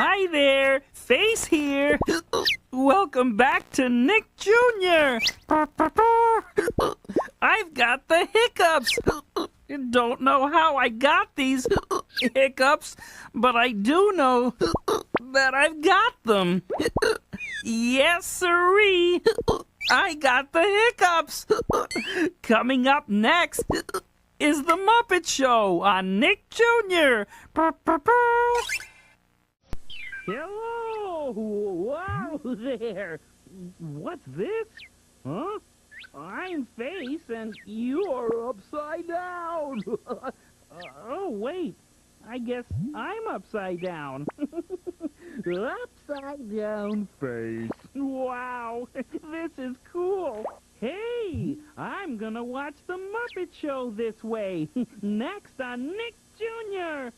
Hi there, Face here. Welcome back to Nick Jr. I've got the hiccups. Don't know how I got these hiccups, but I do know that I've got them. Yes, sirree. I got the hiccups. Coming up next is the Muppet Show on Nick Jr. Hello! Wow there! What's this? Huh? I'm Face and you're upside down! Oh, wait. I guess I'm upside down. Upside down Face. Wow! This is cool! Hey! I'm gonna watch the Muppet Show this way! Next on Nick Jr.